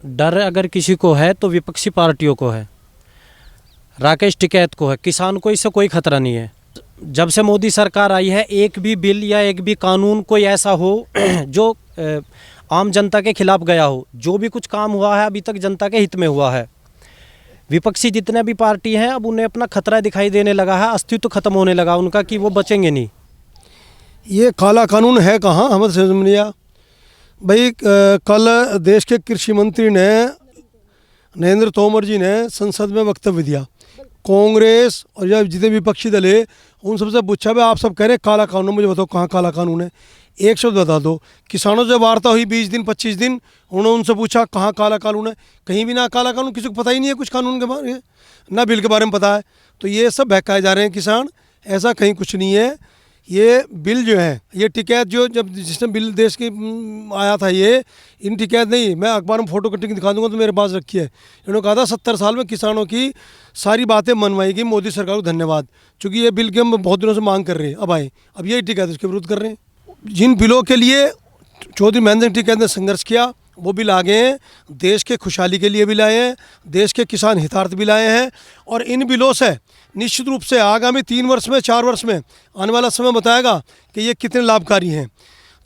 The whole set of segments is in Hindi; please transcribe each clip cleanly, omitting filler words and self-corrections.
डर अगर किसी को है तो विपक्षी पार्टियों को है, राकेश टिकैत को है। किसान को इससे कोई खतरा नहीं है। जब से मोदी सरकार आई है, एक भी बिल या एक भी कानून कोई ऐसा हो जो आम जनता के खिलाफ गया हो, जो भी कुछ काम हुआ है अभी तक जनता के हित में हुआ है। विपक्षी जितने भी पार्टी हैं अब उन्हें अपना खतरा दिखाई देने लगा है, अस्तित्व खत्म होने लगा उनका कि वो बचेंगे नहीं। ये काला कानून है कहाँ, हमें समझ में नहीं आया भाई। कल देश के कृषि मंत्री ने नरेंद्र तोमर जी ने संसद में वक्तव्य दिया। कांग्रेस और या जितने विपक्षी दल है उन सबसे पूछा भाई आप सब कह रहे हैं काला कानून, मुझे बताओ कहाँ काला कानून है, एक शब्द बता दो। किसानों से वार्ता हुई 20 दिन 25 दिन, उन्होंने उनसे पूछा कहाँ काला कानून है, कहीं भी ना काला कानून, किसी को पता ही नहीं है कुछ कानून के बारे में, ना बिल के बारे में पता है। तो ये सब बहकाए जा रहे हैं किसान, ऐसा कहीं कुछ नहीं है। ये बिल जो है, ये टिकैत जो जब जिसने बिल देश की आया था, ये इन टिकैत नहीं, मैं अखबार में फ़ोटो कटिंग दिखा दूंगा तो मेरे पास रखी है। इन्होंने कहा था 70 साल में किसानों की सारी बातें मनवाई गई, मोदी सरकार को धन्यवाद, क्योंकि ये बिल की हम बहुत दिनों से मांग कर रहे हैं, अब आए, अब यही टिकैत उसके विरुद्ध कर रहे हैं। जिन बिलों के लिए चौधरी महेंद्र सिंह टिकैत ने संघर्ष किया वो बिल आ गए हैं, देश के खुशहाली के लिए भी लाए हैं, देश के किसान हितार्थ भी लाए हैं। और इन बिलों से निश्चित रूप से आगामी 3 वर्ष में 4 वर्ष में आने वाला समय बताएगा कि ये कितने लाभकारी हैं,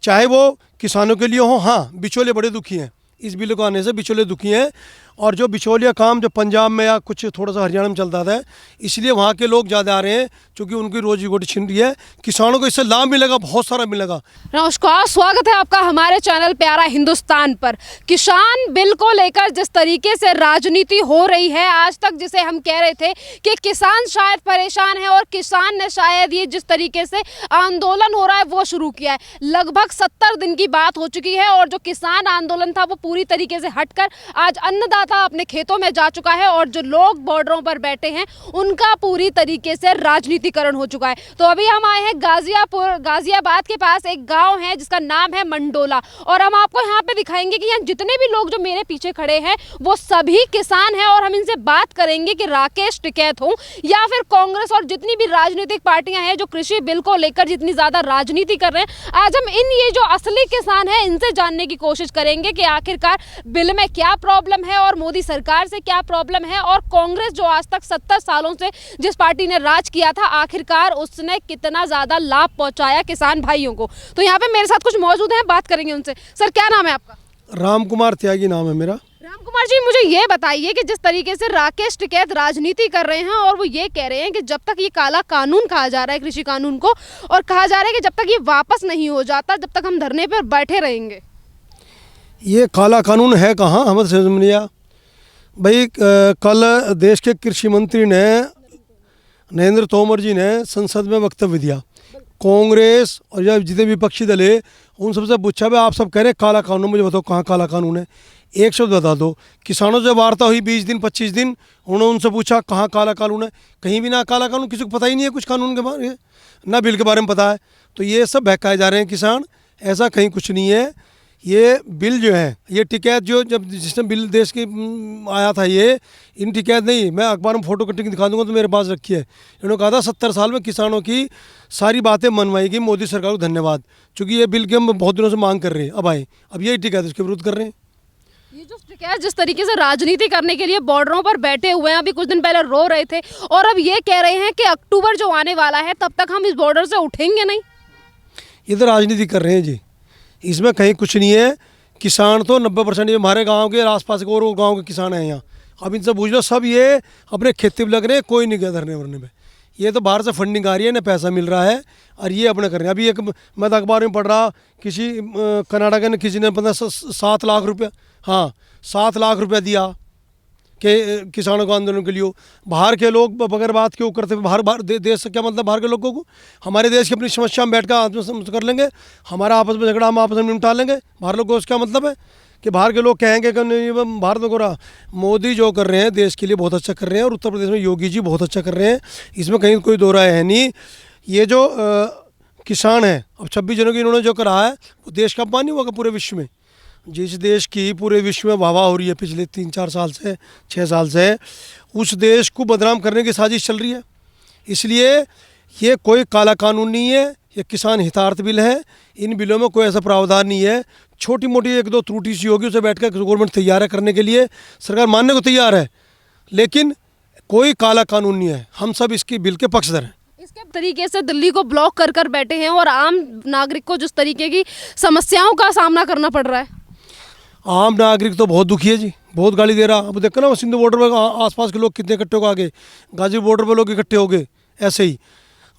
चाहे वो किसानों के लिए हो। हाँ, बिचौलिए बड़े दुखी हैं, इस बिल को आने से बिचौलिए दुखी हैं। और जो बिचौलिया काम जो पंजाब में या कुछ थोड़ा सा हरियाणा में चलता था, इसलिए वहाँ के लोग ज़्यादा आ रहे हैं, क्योंकि उनकी रोजी रोटी छिन रही है। किसानों को इससे लाभ मिलेगा, बहुत सारा मिलेगा। नमस्कार, स्वागत है आपका हमारे चैनल प्यारा हिंदुस्तान पर। किसान बिल को लेकर जिस तरीके से राजनीति हो रही है आज तक, जिसे हम कह रहे थे कि किसान शायद परेशान है और किसान ने शायद ये जिस तरीके से आंदोलन हो रहा है वो शुरू किया है, लगभग 70 दिन की बात हो चुकी है। और जो किसान आंदोलन था वो पूरी तरीके से हटकर आज अन्नदाता अपने खेतों में जा चुका है और जो लोग बॉर्डरों पर बैठे हैं उनका पूरी तरीके से राजनीतिकरण हो चुका है। तो अभी हम आए हैं गाजियाबाद के पास एक गांव है जिसका नाम है मंडोला, और हम आपको यहाँ पे दिखाएंगे कि यहाँ जितने भी लोग जो मेरे पीछे खड़े हैं वो सभी किसान हैं। और हम इनसे बात करेंगे कि राकेश टिकैत हो या फिर कांग्रेस और जितनी भी राजनीतिक पार्टियां हैं जो कृषि बिल को लेकर जितनी ज्यादा राजनीति कर रहे हैं, आज हम इन ये जो असली किसान हैं इनसे जानने की कोशिश करेंगे कि आखिरकार बिल में क्या प्रॉब्लम है और मोदी सरकार से क्या प्रॉब्लम है, और कांग्रेस जो आज तक 70 सालों से जिस पार्टी ने राज किया था आखिरकार उसने कितना ज्यादा लाभ पहुंचाया किसान भाइयों को। तो यहाँ पे मेरे साथ कुछ मौजूद हैं, बात करेंगे उनसे। सर, क्या नाम है आपका? राम कुमार त्यागी नाम है मेरा। राम कुमार जी, मुझे ये बताइए कि जिस तरीके से राकेश टिकैत राजनीति कर रहे हैं और वो ये कह रहे हैं कि जब तक ये काला कानून कहा जा रहा है कृषि कानून को, और कहा जा रहा है कि जब तक ये वापस नहीं हो जाता जब तक हम धरने पर बैठे रहेंगे। ये काला कानून है कहाँ, हमें समझ में नहीं आया भाई। कल देश के कृषि मंत्री ने नरेंद्र तोमर जी ने संसद में वक्तव्य दिया। कांग्रेस और या जितने विपक्षी दल है उन सबसे पूछा भाई आप सब कह रहे हैं काला कानून, मुझे बताओ कहाँ काला कानून है, एक शब्द बता दो। किसानों से वार्ता हुई 20 दिन 25 दिन, उन्होंने उनसे पूछा कहाँ काला कानून है, कहीं भी ना काला कानून, किसी को पता ही नहीं है कुछ कानून के बारे में, ना बिल के बारे में पता है। तो ये सब बहकाए जा रहे हैं किसान, ऐसा कहीं कुछ नहीं है। ये बिल जो है, ये टिकैत जो जब जिसने बिल देश की आया था, ये इन टिकैत नहीं, मैं अखबार में फ़ोटो कटिंग दिखा दूंगा तो मेरे पास रखी है। इन्होंने कहा था 70 साल में किसानों की सारी बातें मनवाई गई, मोदी सरकार को धन्यवाद, क्योंकि ये बिल की हम बहुत दिनों से मांग कर रहे हैं, अब आए, अब यही टिकैत उसके विरुद्ध कर रहे हैं। ये जो टिकैत जिस तरीके से राजनीति करने के लिए बॉर्डरों पर बैठे हुए हैं, अभी कुछ दिन पहले रो रहे थे और अब ये कह रहे हैं कि अक्टूबर जो आने वाला है तब तक हम इस बॉर्डर से उठेंगे नहीं। ये तो राजनीति कर रहे हैं जी, इसमें कहीं कुछ नहीं है। किसान तो 90% ये हमारे गांव के आसपास के और गांव के किसान हैं यहाँ, अब इनसे पूछ लो, सब ये अपने खेती में लग रहे हैं, कोई नहीं गया धरने वरने में। ये तो बाहर से फंडिंग आ रही है, ना पैसा मिल रहा है और ये अपने कर रहे हैं। अभी एक मैं तो अखबार में पढ़ रहा, किसी कर्नाटक ने किसी ने 7 लाख रुपया, हाँ 7 लाख रुपया दिया कि किसानों को आंदोलन के लिए। बाहर के लोग बगैर बात क्यों करते, बाहर देश से क्या मतलब बाहर के लोगों को, हमारे देश की अपनी समस्या में बैठ कर आत्मसमझ कर लेंगे, हमारा आपस में झगड़ा हम आपस में निपटा लेंगे। बाहर लोगों को क्या मतलब है कि बाहर के लोग कहेंगे कि नहीं भारत में हो रहा। मोदी जो कर रहे हैं देश के लिए बहुत अच्छा कर रहे हैं, और उत्तर प्रदेश में योगी जी बहुत अच्छा कर रहे हैं, इसमें कहीं कोई दो राय है नहीं। ये जो किसान हैं, अब 26 जनवरी इन्होंने जो करा है वो देश का अपमान नहीं हुआ पूरे विश्व में। जिस देश की पूरे विश्व में वाह हो रही है पिछले 3-4 साल से 6 साल से, उस देश को बदनाम करने की साजिश चल रही है। इसलिए ये कोई काला कानून नहीं है, ये किसान हितार्थ बिल है। इन बिलों में कोई ऐसा प्रावधान नहीं है। छोटी मोटी एक दो त्रुटि सी होगी, उसे बैठकर गवर्नमेंट तैयार है करने के लिए, सरकार मानने को तैयार है, लेकिन कोई काला कानून नहीं है। हम सब इसकी बिल के पक्षधर हैं। इसके तरीके से दिल्ली को ब्लॉक कर कर बैठे हैं और आम नागरिक को जिस तरीके की समस्याओं का सामना करना पड़ रहा है। आम नागरिक तो बहुत दुखी है जी, बहुत गाली दे रहा। अब देखो ना, वो सिंधु बॉर्डर पर आसपास के लोग कितने इकट्ठे हो गए, गाजी बॉर्डर पर लोग इकट्ठे हो गए। ऐसे ही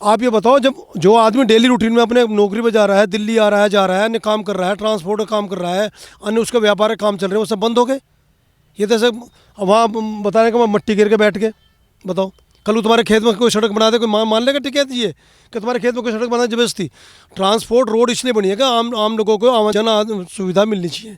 आप ये बताओ, जब जो आदमी डेली रूटीन में अपने नौकरी पे जा रहा है, दिल्ली आ रहा है, जा रहा है, अन्य काम कर रहा है, ट्रांसपोर्ट का काम कर रहा है, अन्य उसका व्यापार का काम चल रहे हैं, वो सब बंद हो गए। ये तो सब वहाँ बता रहे कि मैं मट्टी गिर के बैठ के बताओ, कल तुम्हारे खेत में कोई सड़क बना दे, कोई मान लेगा टिकैत ये कि तुम्हारे खेत में कोई सड़क बना जबरदस्ती। ट्रांसपोर्ट रोड इसलिए बनी है कि आम लोगों को आवाजन सुविधा मिलनी चाहिए,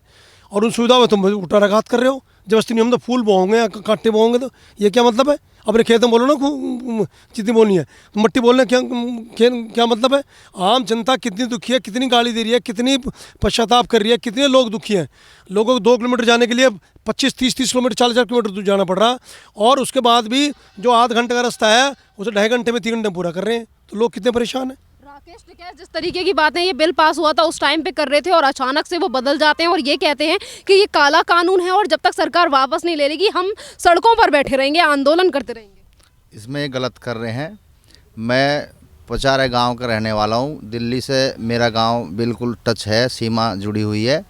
और उन सुविधाओं में तुम उल्टा-रघात कर रहे हो जबरदस्ती। नहीं, हम तो फूल बोओगे या कांटे बोओगे, तो ये क्या मतलब है? अपने खेत में बोलो ना, जितनी बोलनी है। मट्टी बोलने क्या मतलब है? आम जनता कितनी दुखी है, कितनी गाली दे रही है, कितनी पश्चाताप कर रही है, कितने लोग दुखी हैं। लोगों को 2 किलोमीटर जाने के लिए 25-30 किलोमीटर 40 किलोमीटर दूर जाना पड़ रहा, और उसके बाद भी जो आध घंटे का रास्ता है उसे 2.5 घंटे में 3 घंटे पूरा कर रहे हैं। तो लोग कितने परेशान हैं। राकेश टिकैत जिस तरीके की बातें ये बिल पास हुआ था उस टाइम पे कर रहे थे, और अचानक से वो बदल जाते हैं और ये कहते हैं कि ये काला कानून है और जब तक सरकार वापस नहीं ले लेगी हम सड़कों पर बैठे रहेंगे, आंदोलन करते रहेंगे। इसमें ये गलत कर रहे हैं। मैं पचारे गांव का रहने वाला हूं। दिल्ली से मेरा गांव बिल्कुल टच है, सीमा जुड़ी हुई है,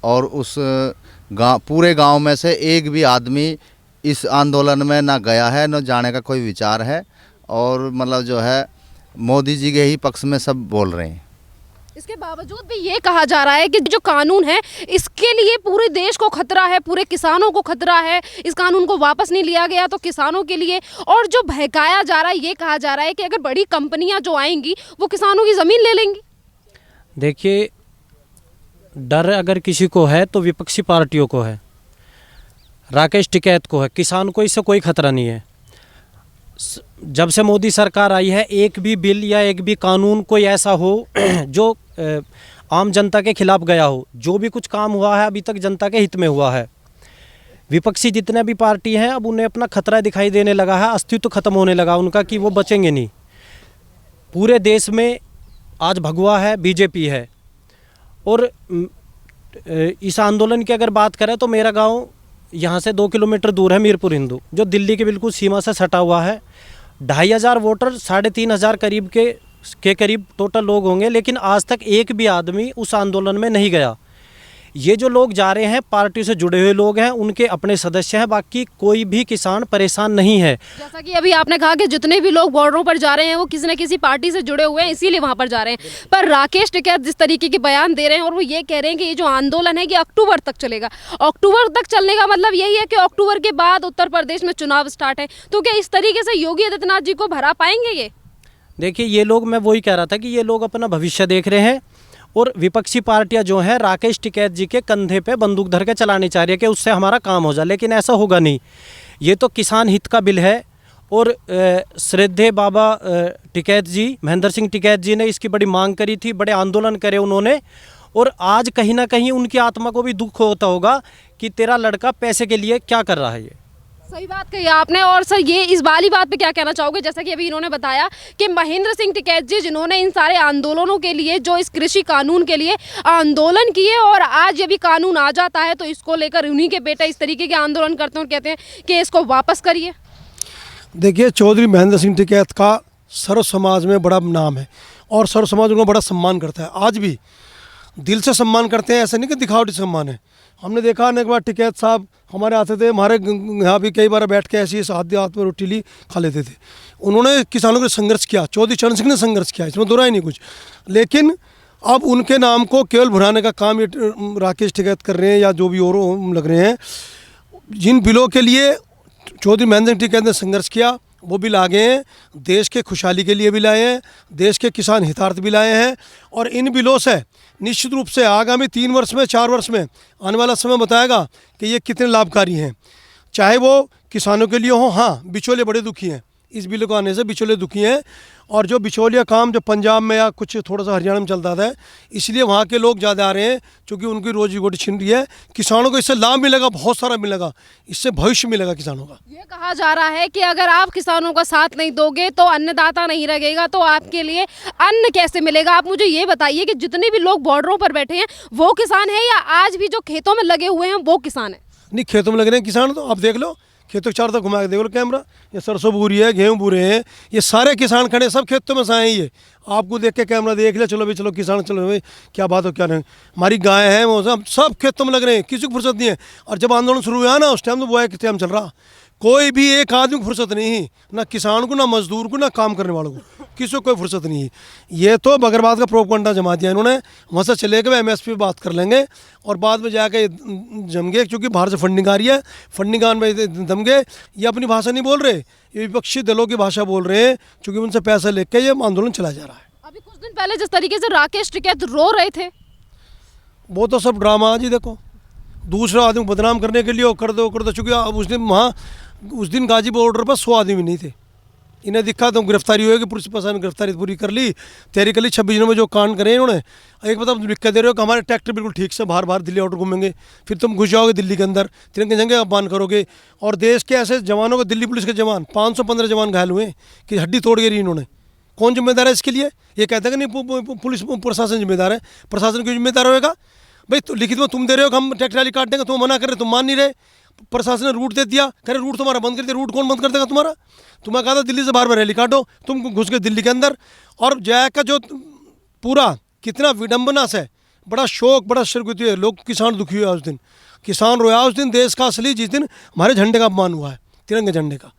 और उस गांव, पूरे गांव में से एक भी आदमी इस आंदोलन में ना गया है, न जाने का कोई विचार है, और मतलब जो है मोदी जी के ही पक्ष में सब बोल रहे हैं। इसके बावजूद भी ये कहा जा रहा है कि जो कानून है इसके लिए पूरे देश को खतरा है, पूरे किसानों को खतरा है। इस कानून को वापस नहीं लिया गया तो किसानों के लिए, और जो बहकाया जा रहा है, ये कहा जा रहा है कि अगर बड़ी कंपनियां जो आएंगी वो किसानों की ज़मीन ले लेंगी। देखिए, डर अगर किसी को है तो विपक्षी पार्टियों को है, राकेश टिकैत को है। किसान को इससे कोई खतरा नहीं है। जब से मोदी सरकार आई है, एक भी बिल या एक भी कानून कोई ऐसा हो जो आम जनता के खिलाफ गया हो। जो भी कुछ काम हुआ है अभी तक जनता के हित में हुआ है। विपक्षी जितने भी पार्टी हैं अब उन्हें अपना खतरा दिखाई देने लगा है, अस्तित्व खत्म होने लगा उनका कि वो बचेंगे नहीं। पूरे देश में आज भगवा है, बीजेपी है। और इस आंदोलन की अगर बात करें तो मेरा गांव यहाँ से 2 किलोमीटर दूर है, मीरपुर हिंदू, जो दिल्ली के बिल्कुल सीमा से सटा हुआ है। 2500 वोटर, 3,500 करीब के करीब टोटल लोग होंगे, लेकिन आज तक एक भी आदमी उस आंदोलन में नहीं गया। ये जो लोग जा रहे हैं पार्टी से जुड़े हुए लोग हैं, उनके अपने सदस्य हैं, बाकी कोई भी किसान परेशान नहीं है। जैसा कि अभी आपने कहा कि जितने भी लोग बॉर्डरों पर जा रहे हैं वो किसी न किसी पार्टी से जुड़े हुए हैं, इसीलिए वहां पर जा रहे हैं। पर राकेश टिकैत जिस तरीके के बयान दे रहे हैं और वो ये कह रहे हैं कि ये जो आंदोलन है ये अक्टूबर तक चलेगा। अक्टूबर तक चलने का मतलब यही है कि अक्टूबर के बाद उत्तर प्रदेश में चुनाव स्टार्ट है, तो क्या इस तरीके से योगी आदित्यनाथ जी को भरा पाएंगे ये? देखिए, ये लोग, मैं वही कह रहा था कि ये लोग अपना भविष्य देख रहे हैं, और विपक्षी पार्टियां जो हैं राकेश टिकैत जी के कंधे पे बंदूक धर के चलानी चाह रही है कि उससे हमारा काम हो जाए, लेकिन ऐसा होगा नहीं। ये तो किसान हित का बिल है, और श्रद्धेय बाबा टिकैत जी, महेंद्र सिंह टिकैत जी ने इसकी बड़ी मांग करी थी, बड़े आंदोलन करे उन्होंने, और आज कहीं ना कहीं उनकी आत्मा को भी दुख होता होगा कि तेरा लड़का पैसे के लिए क्या कर रहा है। ये सही बात कही आपने। और सर, ये इस वाली बात पे क्या कहना चाहोगे? जैसा कि अभी इन्होंने बताया कि महेंद्र सिंह टिकैत जी, जिन्होंने इन सारे आंदोलनों के लिए, जो इस कृषि कानून के लिए आंदोलन किए, और आज ये भी कानून आ जाता है तो इसको लेकर उन्हीं के बेटा इस तरीके के आंदोलन करते हैं और कहते हैं कि इसको वापस करिए। देखिए, चौधरी महेंद्र सिंह टिकैत का सर्व समाज में बड़ा नाम है, और सर्व समाज उनको बड़ा सम्मान करता है। आज भी दिल से सम्मान करते हैं, ऐसा नहीं कि दिखावटी सम्मान है। हमने देखा अनेक बार टिकैत साहब हमारे आते थे, हमारे यहाँ भी कई बार बैठ के ऐसी हाथ में रोटी ली खा लेते थे। उन्होंने किसानों के संघर्ष किया, चौधरी चरण सिंह ने संघर्ष किया, इसमें दोहरा ही नहीं कुछ। लेकिन अब उनके नाम को केवल भुनाने का काम ये राकेश टिकैत कर रहे हैं, या जो भी और लग रहे हैं। जिन बिलों के लिए चौधरी महेंद्र सिंह टिकैत ने संघर्ष किया वो बिल आ गए हैं। देश के खुशहाली के लिए भी लाए हैं, देश के किसान हितार्थ भी लाए हैं, और इन बिलों से निश्चित रूप से आगामी 3 वर्ष में, 4 वर्ष में आने वाला समय बताएगा कि ये कितने लाभकारी हैं। चाहे वो किसानों के लिए हो, हाँ बिचौलिए बड़े दुखी हैं, इस बिल को आने से बिचौलिए दुखी हैं। और जो बिचौलिया काम जो पंजाब में या कुछ थोड़ा सा हरियाणा में चलता था, इसलिए वहाँ के लोग ज़्यादा आ रहे हैं, क्योंकि उनकी रोजी रोटी छिन रही है। किसानों को इससे लाभ मिलेगा, बहुत सारा मिलेगा, इससे भविष्य मिलेगा किसानों का। ये कहा जा रहा है कि अगर आप किसानों का साथ नहीं दोगे तो अन्नदाता नहीं रहेगा, तो आपके लिए अन्न कैसे मिलेगा? आप मुझे ये बताइए कि जितने भी लोग बॉर्डरों पर बैठे हैं वो किसान है या आज भी जो खेतों में लगे हुए हैं वो किसान है? नहीं, खेतों में लग रहे हैं किसान, तो आप देख लो, खेतों के चारों तरफ घुमा के देख लो कैमरा, ये सरसों बूरी है, गेहूँ बूरे हैं, ये सारे किसान खड़े, सब खेतों में से आए हैं। ये आपको देख के कैमरा देख लिया, चलो भाई चलो किसान, चलो भाई क्या बात हो क्या नहीं। हमारी गाय है वो सब खेतों में लग रहे हैं, किसी को फुर्सत नहीं है। और जब आंदोलन शुरू हुआ ना, उस टाइम तो बुआई का टाइम चल रहा, कोई भी एक आदमी को फुर्सत नहीं है, ना किसान को, ना मजदूर को, ना काम करने वालों को, किसी को कोई फुर्सत नहीं है। ये तो बगरबाद का प्रोपगंडा जमा दिया इन्होंने, वहाँ से चले गए MSP पे बात कर लेंगे और बाद में जाके जम गए, क्योंकि बाहर से फंडिंग आ रही है, फंडिंग आने में दम गए। ये अपनी भाषा नहीं बोल रहे, ये विपक्षी दलों की भाषा बोल रहे हैं, क्योंकि उनसे पैसा लेके ये आंदोलन चला जा रहा है। अभी कुछ दिन पहले जिस तरीके से राकेश टिकैत रो रहे थे, वो तो सब ड्रामा जी। देखो, दूसरा आदमी को बदनाम करने के लिए वो कर दो, चूँकि उस दिन वहाँ उस दिन गाजी बॉर्डर पर 100 आदमी नहीं थे। इन्हें दिखा तो गिरफ्तारी होगी, पुलिस प्रशासन ने गिरफ्तारी पूरी कर ली, तैयारी कर ली। 26 जनवरी में जो कांड करे इन्होंने, एक मतलब तुम लिख के दे रहे हो कि हमारे ट्रैक्टर बिल्कुल ठीक से बाहर दिल्ली आउटर घूमेंगे, फिर तुम घुस जाओगे दिल्ली के अंदर, तिरंगे झंडे अपमान करोगे। और देश के ऐसे जवानों को, दिल्ली पुलिस के जवान 515 जवान घायल हुए कि हड्डी तोड़ गई इन्होंने। कौन जिम्मेदार है इसके लिए? ये कहते हैं कि नहीं पुलिस प्रशासन जिम्मेदार है, प्रशासन क्यों जिम्मेदार होगा भाई? तो लिखित में तुम दे रहे हो कि हम ट्रैक्टर रैली काट देंगे, तुम मना कर रहे, तुम मान नहीं रहे। प्रशासन ने रूट दे दिया, कह रहे रूट तुम्हारा बंद कर दिया। रूट कौन बंद कर देगा तुम्हारा? तुम्हें कहा था दिल्ली से बाहर में रैली काटो, तुम घुस गए दिल्ली के अंदर। और जय का जो पूरा कितना विडंबना से, बड़ा शोक, बड़ा शर्मिंदगी है, लोग किसान दुखी हुआ उस दिन, किसान रोया उस दिन। देश का असली जिस दिन हमारे झंडे का अपमान हुआ है, तिरंगे झंडे का।